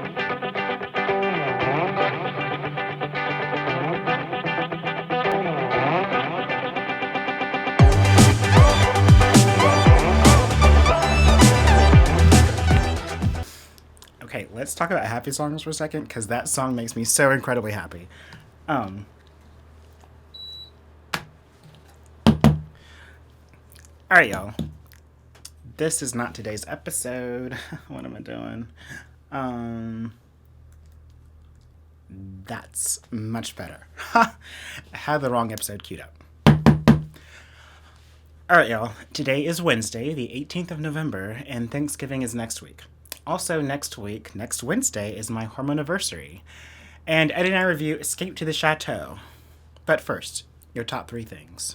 Okay, let's talk about happy songs for a second because that song makes me so incredibly happy. Um, all right, y'all. This is not today's episode. What am I doing? Um, that's much better. I had the wrong episode queued up. All right, y'all. Today is Wednesday, the 18th of November, and Thanksgiving is next week. Also, next week, next Wednesday, is my hormone-niversary. And Eddie and I review Escape to the Chateau. But first, your top 3 things.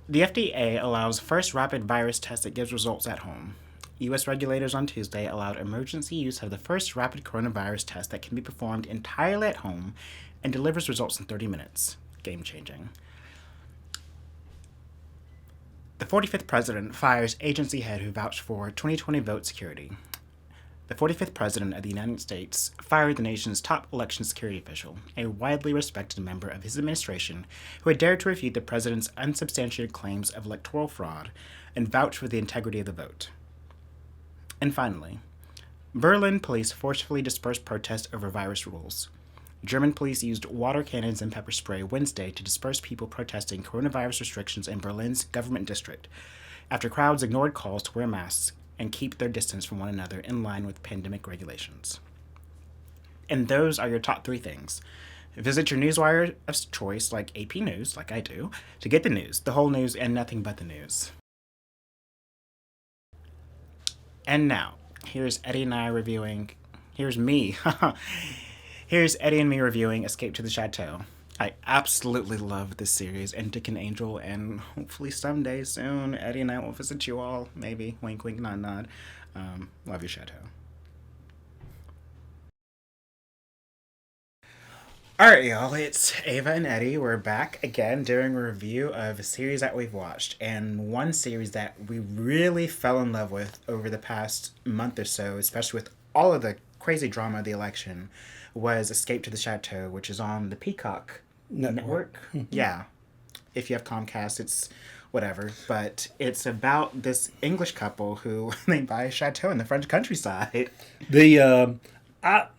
The FDA allows first rapid virus test that gives results at home. U.S. regulators on Tuesday allowed emergency use of the first rapid coronavirus test that can be performed entirely at home and delivers results in 30 minutes. Game changing. The 45th president fires agency head who vouched for 2020 vote security. The 45th president of the United States fired the nation's top election security official, a widely respected member of his administration who had dared to refute the president's unsubstantiated claims of electoral fraud and vouch for the integrity of the vote. And finally, Berlin police forcefully dispersed protests over virus rules. German police used water cannons and pepper spray Wednesday to disperse people protesting coronavirus restrictions in Berlin's government district, after crowds ignored calls to wear masks and keep their distance from one another in line with pandemic regulations. And those are your top 3 things. Visit your newswire of choice, like AP News, like I do, to get the news, the whole news, and nothing but the news. And now, here's Eddie and I reviewing... Here's me. Here's Eddie and me reviewing Escape to the Chateau. I absolutely love this series, and Dick and Angel, and hopefully someday soon, Eddie and I will visit you all. Maybe. Wink, wink, nod, nod. Love you, Chateau. Alright, y'all. It's Ava and Eddie. We're back again doing a review of a series that we've watched. And one series that we really fell in love with over the past month or so, especially with all of the crazy drama of the election, was Escape to the Chateau, which is on the Peacock network. Yeah. If you have Comcast, it's whatever. But it's about this English couple who they buy a chateau in the French countryside.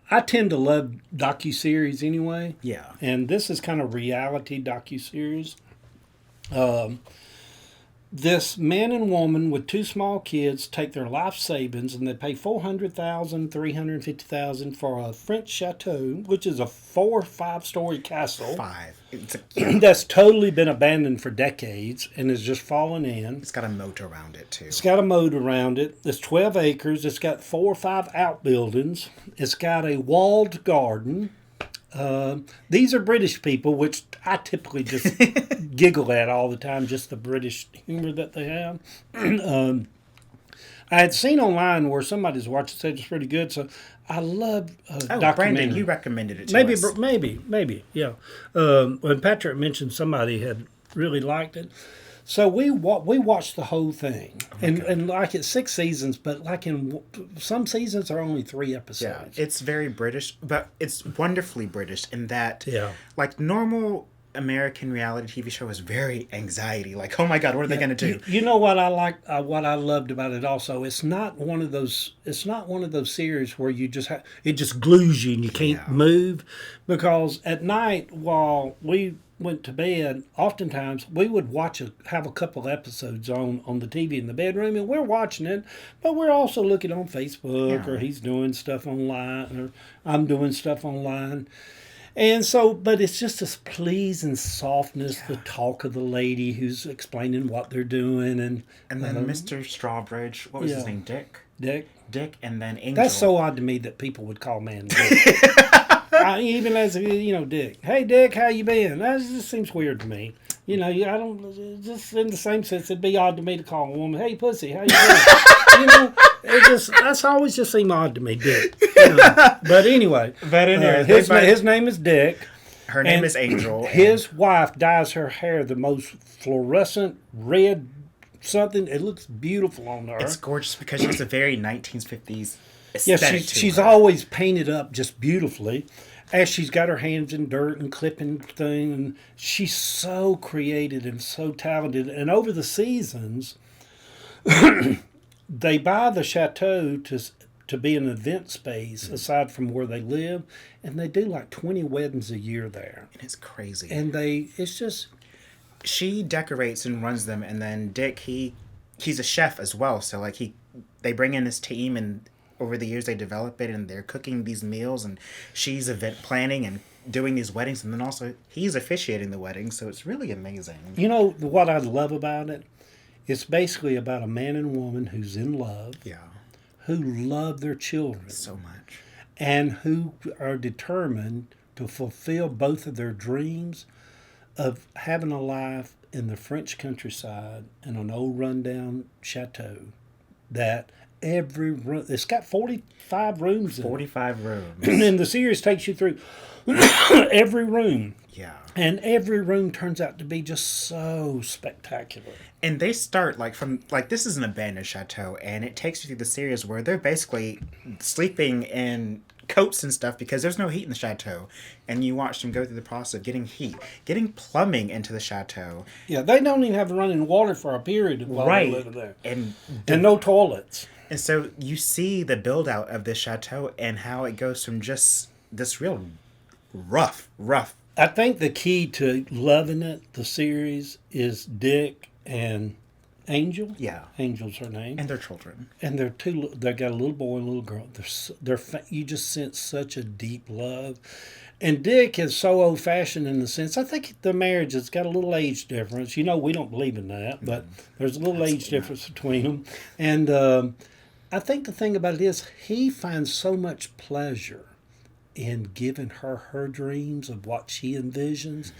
I tend to love docuseries anyway. Yeah. And this is kind of reality docuseries. This man and woman with 2 small kids take their life savings and they pay $400,000, $350,000 for a French chateau, which is a 4 or 5 story castle. 5. That's totally been abandoned for decades and is just fallen in. It's got a moat around it, too. It's got a moat around it. It's 12 acres. It's got 4 or 5 outbuildings. It's got a walled garden. These are British people, which I typically just giggle at all the time, just the British humor that they have. I had seen online where somebody's watched it, said it's pretty good, so I love documentary. Brandon, you recommended it to us. Maybe, yeah. When Patrick mentioned somebody had really liked it. So we watched the whole thing, and like it's 6 seasons, but like in some seasons are only 3 episodes. Yeah, it's very British, but it's wonderfully British in that, like normal American reality TV show is very anxiety. Like, oh my God, what are they going to do? You know what I like? What I loved about it also, it's not one of those. It's not one of those series where you just it just glues you and you can't move, because at night while we went to bed, oftentimes we would have a couple episodes on the TV in the bedroom, and we're watching it, but we're also looking on Facebook, or he's doing stuff online, or I'm doing stuff online. And so, but it's just this pleasing softness, the talk of the lady who's explaining what they're doing. And then Mr. Strawbridge, what was his name? Dick, and then Angel. That's so odd to me that people would call man Dick. Even as Dick. Hey, Dick, how you been? That just seems weird to me. I don't. Just in the same sense, it'd be odd to me to call a woman, "Hey, pussy, how you doing?" That's always seemed odd to me, Dick. But anyway, his name is Dick, Her name is Angel. His wife dyes her hair the most fluorescent red something. It looks beautiful on her. It's gorgeous because she has a very 1950s Yeah, aesthetic she's to her. always painted up just beautifully. As she's got her hands in dirt and clipping things, and she's so creative and so talented. And over the seasons, they buy the chateau to be an event space aside from where they live, and they do like 20 weddings a year there. And it's crazy. And it's just She decorates and runs them, and then Dick, he's a chef as well. So like they bring in his team, and over the years they develop it, and they're cooking these meals, and she's event planning and doing these weddings, and then also he's officiating the weddings. So it's really amazing. You know what I love about it? It's basically about a man and woman who's in love, Yeah, who love their children, so much. and who are determined to fulfill both of their dreams of having a life in the French countryside in an old rundown chateau that every room, it's got 45 rooms in it. 45 rooms. And the series takes you through every room. Yeah. And every room turns out to be just so spectacular. And they start this is an abandoned chateau, and it takes you through the series where they're basically sleeping in coats and stuff because there's no heat in the chateau. And you watch them go through the process of getting heat, getting plumbing into the chateau. Yeah, they don't even have running water for a period while they live there. And no toilets. And so you see the build out of this chateau and how it goes from just this real rough. I think the key to loving it, the series, is Dick and Angel. Yeah. Angel's her name. And their children. And they got a little boy and a little girl. You just sense such a deep love. And Dick is so old-fashioned in the sense, I think the marriage has got a little age difference. You know, we don't believe in that, but there's a little age difference between them. And I think the thing about it is he finds so much pleasure in giving her dreams of what she envisions.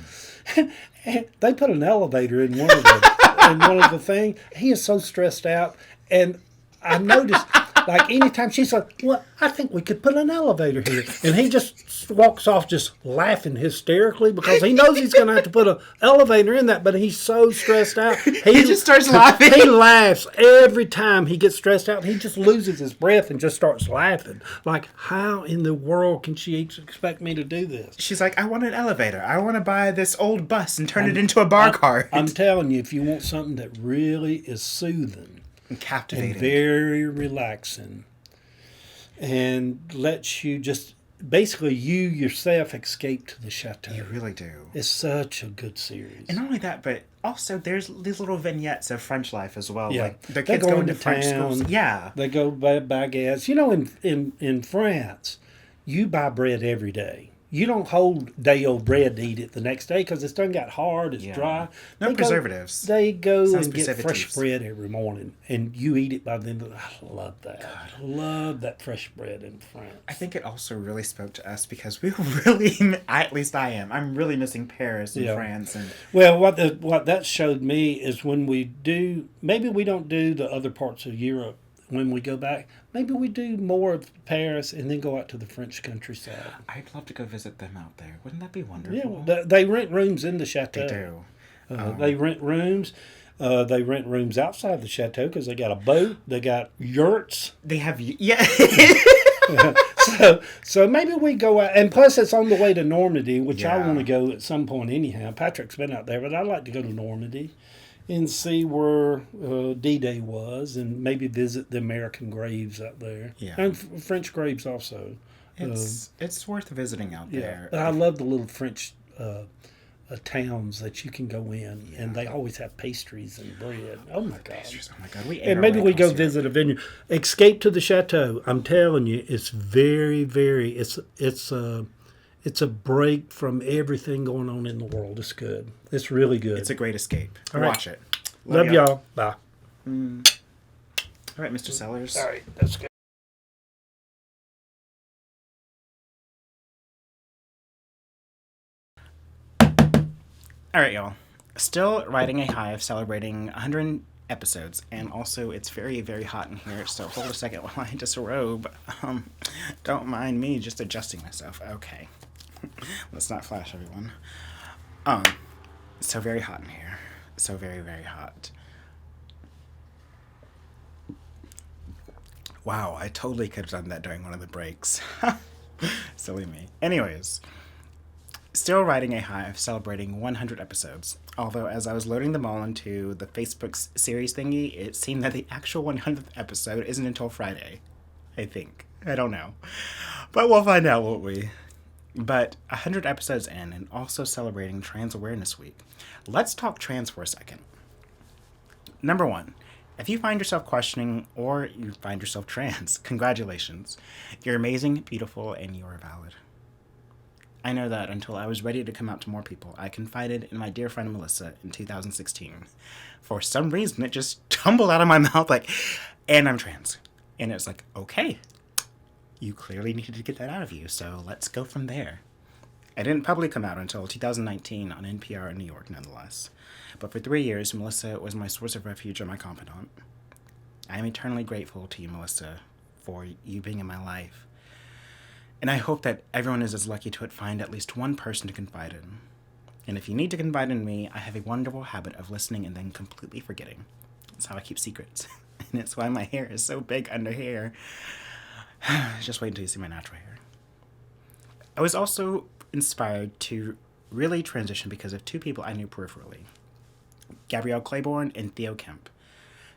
And they put an elevator in one of the things. He is so stressed out, and I noticed like anytime she's like, "Well, I think we could put an elevator here," and he just walks off just laughing hysterically because he knows he's going to have to put an elevator in that, but he's so stressed out. He just starts laughing. He laughs every time he gets stressed out. He just loses his breath and just starts laughing. Like, how in the world can she expect me to do this? She's like, I want an elevator. I want to buy this old bus and turn it into a bar cart. I'm telling you, if you want something that really is soothing and captivating and very relaxing and lets you just basically you yourself escape to the chateau. You really do. It's such a good series. And not only that, but also there's these little vignettes of French life as well. Yeah. Like the kids go go into into French town. schools. Yeah. They go buy baguettes. You know, in France, you buy bread every day. You don't hold day-old bread to eat it the next day because it's done got hard, it's dry. No preservatives. They go Sans and get fresh preservatives. bread every morning, and you eat it by then. I love that. I love that fresh bread in France. I think it also really spoke to us because we were really, at least I am, I'm really missing Paris and France. And Well, what that showed me is when we do, maybe we don't do the other parts of Europe when we go back. Maybe we do more of Paris and then go out to the French countryside. I'd love to go visit them out there. Wouldn't that be wonderful? Yeah, they rent rooms in the chateau. They do. They rent rooms. They rent rooms outside the chateau because they got a boat. They got yurts. They have, yeah. So maybe we go out, and plus it's on the way to Normandy, which I Yeah. want to go at some point anyhow. Patrick's been out there, but I'd like to go to Normandy and see where D-Day was, and maybe visit the American graves out there, Yeah. and French graves also. It's worth visiting out there. But I love the little French towns that you can go in, and they always have pastries and bread. Oh my God! Oh my God, we And maybe we go visit a vineyard. Escape to the Chateau. I'm telling you, it's very, very. It's a break from everything going on in the world. It's good. It's really good. It's a great escape. All right. Watch it. Love y'all. Bye. All right, Mr. Sellers. All right, that's good. All right, y'all. Still riding a high of celebrating 100 episodes, and also it's very, very hot in here, so hold a second while I disrobe. Don't mind me just adjusting myself. Okay. Let's not flash everyone. It's so very hot in here. So very, very hot. Wow, I totally could have done that during one of the breaks. Silly me. Anyways, still riding a high of celebrating 100 episodes. Although, as I was loading them all into the Facebook's series thingy, it seemed that the actual 100th episode isn't until Friday. I think. I don't know. But we'll find out, won't we? But 100 episodes in, and also celebrating Trans Awareness Week. Let's talk trans for a second. Number one, if you find yourself questioning or you find yourself trans, congratulations. You're amazing, beautiful, and you are valid. I know that until I was ready to come out to more people, I confided in my dear friend Melissa in 2016. For some reason, it just tumbled out of my mouth like, and I'm trans. And it's like, okay, you clearly needed to get that out of you, so let's go from there. I didn't publicly come out until 2019 on NPR in New York, nonetheless. But for 3 years, Melissa was my source of refuge and my confidant. I am eternally grateful to you, Melissa, for you being in my life. And I hope that everyone is as lucky to find at least one person to confide in. And if you need to confide in me, I have a wonderful habit of listening and then completely forgetting. That's how I keep secrets. And it's why my hair is so big under here. Just wait until you see my natural hair. I was also inspired to really transition because of two people I knew peripherally. Gabrielle Claiborne and Theo Kemp.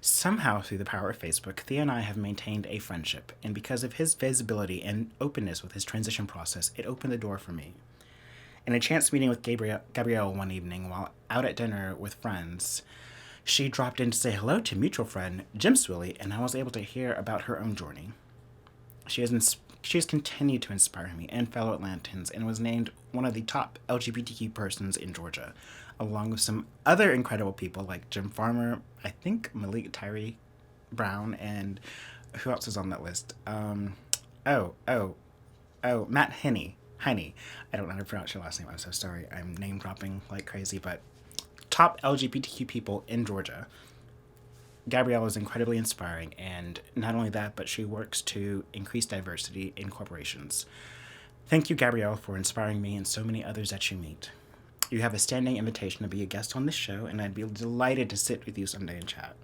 Somehow, through the power of Facebook, Theo and I have maintained a friendship, and because of his visibility and openness with his transition process, it opened the door for me. In a chance meeting with Gabrielle one evening while out at dinner with friends, she dropped in to say hello to mutual friend Jim Swilly, and I was able to hear about her own journey. She has continued to inspire me and fellow Atlantans and was named one of the top LGBTQ persons in Georgia, along with some other incredible people like Jim Farmer, I think Malik Tyree Brown, and who else is on that list? Matt Henney. I don't know how to pronounce your last name. I'm so sorry. I'm name dropping like crazy, but top LGBTQ people in Georgia. Gabrielle is incredibly inspiring, and not only that, but she works to increase diversity in corporations. Thank you, Gabrielle, for inspiring me and so many others that you meet. You have a standing invitation to be a guest on this show, and I'd be delighted to sit with you someday and chat.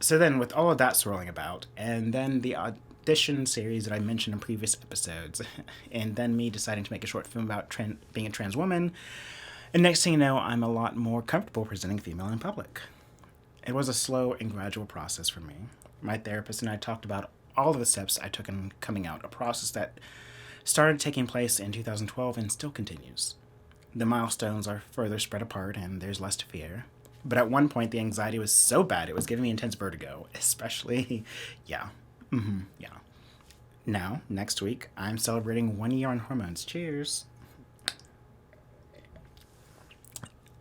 So then, with all of that swirling about, and then the audition series that I mentioned in previous episodes, and then me deciding to make a short film about being a trans woman, and next thing you know, I'm a lot more comfortable presenting female in public. It was a slow and gradual process for me. My therapist and I talked about all of the steps I took in coming out, a process that started taking place in 2012 and still continues. The milestones are further spread apart and there's less to fear. But at one point, the anxiety was so bad it was giving me intense vertigo, especially, yeah. Now, next week, I'm celebrating 1 year on hormones. Cheers.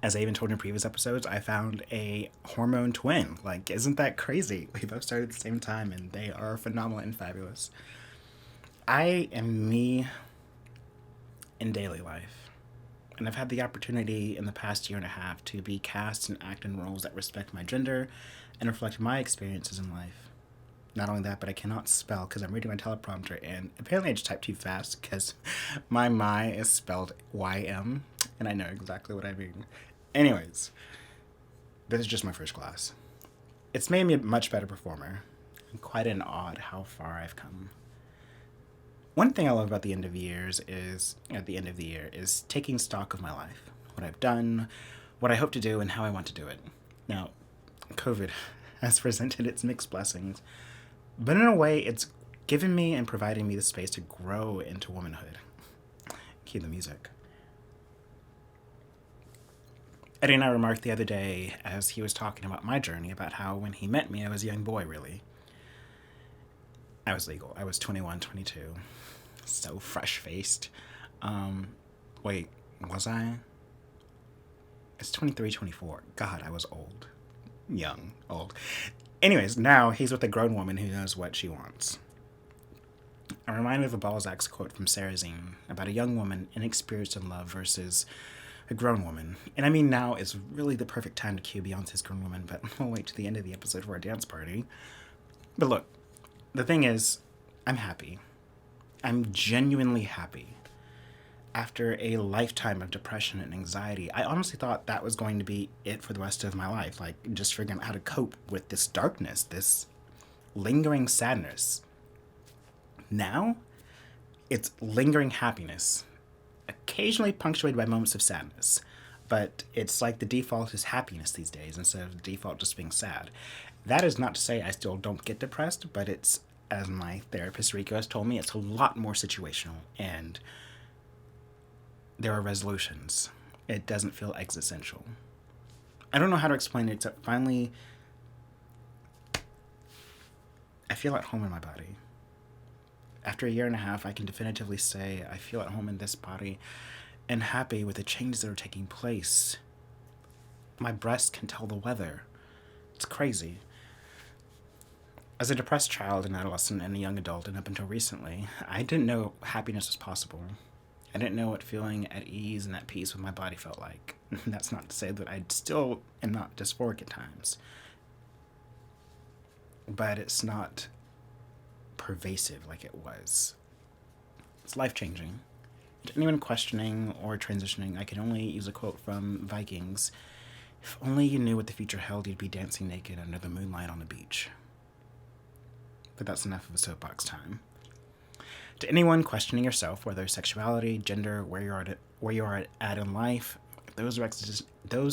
As I even told in previous episodes, I found a hormone twin. Like, isn't that crazy? We both started at the same time, and they are phenomenal and fabulous. I am me in daily life. And I've had the opportunity in the past year and a half to be cast and act in roles that respect my gender and reflect my experiences in life. Not only that, but I cannot spell because I'm reading my teleprompter, and apparently I just typed too fast because my is spelled YM, and I know exactly what I mean. Anyways, this is just my first class. It's made me a much better performer, and quite an odd how far I've come. One thing I love about the end of the year is taking stock of my life, what I've done, what I hope to do, and how I want to do it. Now, COVID has presented its mixed blessings, but in a way, it's given me and providing me the space to grow into womanhood. Cue the music. Eddie and I remarked the other day as he was talking about my journey about how when he met me, I was a young boy, really. I was legal. I was 21, 22. So fresh-faced. Wait, was I? It's 23, 24. God, I was old. Young, old. Anyways, now he's with a grown woman who knows what she wants. I'm reminded of a Balzac's quote from Sarrazin about a young woman inexperienced in love versus a grown woman. And I mean, now is really the perfect time to cue Beyonce's Grown Woman, but we'll wait to the end of the episode for a dance party. But look, the thing is, I'm happy. I'm genuinely happy. After a lifetime of depression and anxiety, I honestly thought that was going to be it for the rest of my life. Like, just figuring out how to cope with this darkness, this lingering sadness. Now, it's lingering happiness, occasionally punctuated by moments of sadness. But it's like the default is happiness these days instead of the default just being sad. That is not to say I still don't get depressed, but it's, as my therapist Rico has told me, it's a lot more situational, and there are resolutions. It doesn't feel existential. I don't know how to explain it, except finally, I feel at home in my body. After a year and a half, I can definitively say I feel at home in this body and happy with the changes that are taking place. My breast can tell the weather. It's crazy. As a depressed child and adolescent and a young adult, and up until recently, I didn't know happiness was possible. I didn't know what feeling at ease and at peace with my body felt like. That's not to say that I still am not dysphoric at times. But it's not pervasive like it was. It's life-changing. To anyone questioning or transitioning, I can only use a quote from Vikings. If only you knew what the future held, you'd be dancing naked under the moonlight on the beach. But that's enough of a soapbox time. To anyone questioning yourself, whether sexuality, gender, where you are at in life, those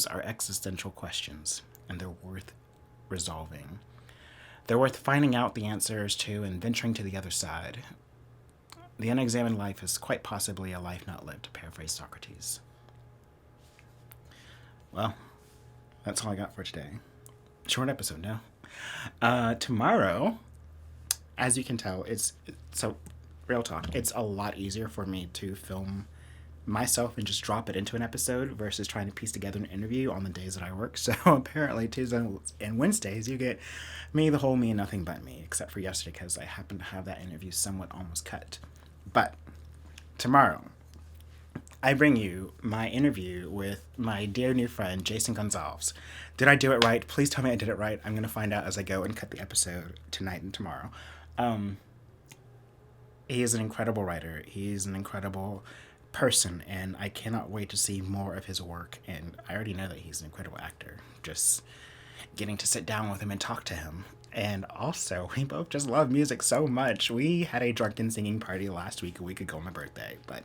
are existential questions, and they're worth resolving. They're worth finding out the answers to and venturing to the other side. The unexamined life is quite possibly a life not lived, to paraphrase Socrates. Well, that's all I got for today. Short episode, no? Tomorrow, as you can tell, so real talk, it's a lot easier for me to film myself and just drop it into an episode versus trying to piece together an interview on the days that I work. So apparently Tuesdays and Wednesdays you get me, the whole me, and nothing but me, except for yesterday because I happened to have that interview somewhat almost cut. But tomorrow I bring you my interview with my dear new friend Jason Gonzalez. Did I do it right? Please tell me I did it right. I'm going to find out as I go and cut the episode tonight and tomorrow. He is an incredible writer. He's an incredible person, and I cannot wait to see more of his work. And I already know that he's an incredible actor. Just getting to sit down with him and talk to him. And also, we both just love music so much. We had a drunken singing party last week, a week ago on my birthday. But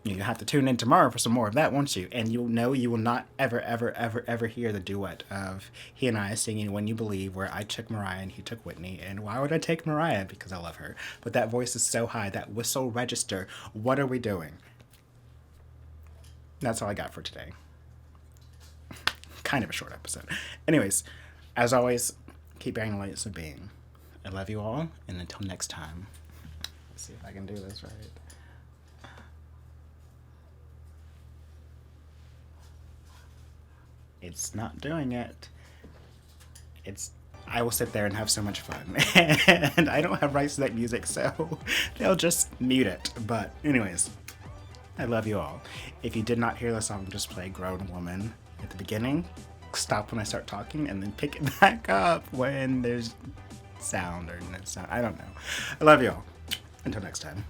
you have to tune in tomorrow for some more of that, won't you? And you'll know you will not ever, ever, ever, ever hear the duet of he and I singing When You Believe, where I took Mariah and he took Whitney. And why would I take Mariah? Because I love her. But that voice is so high, that whistle register. What are we doing? That's all I got for today. Kind of a short episode. Anyways, as always, keep bearing the lights of being. I love you all, and until next time. Let's see if I can do this right. It's not doing it. I will sit there and have so much fun. And I don't have rights to that music, so they'll just mute it. But anyways, I love you all. If you did not hear the song just play Grown Woman at the beginning, stop when I start talking and then pick it back up when there's sound or no sound. I don't know. I love you all. Until next time.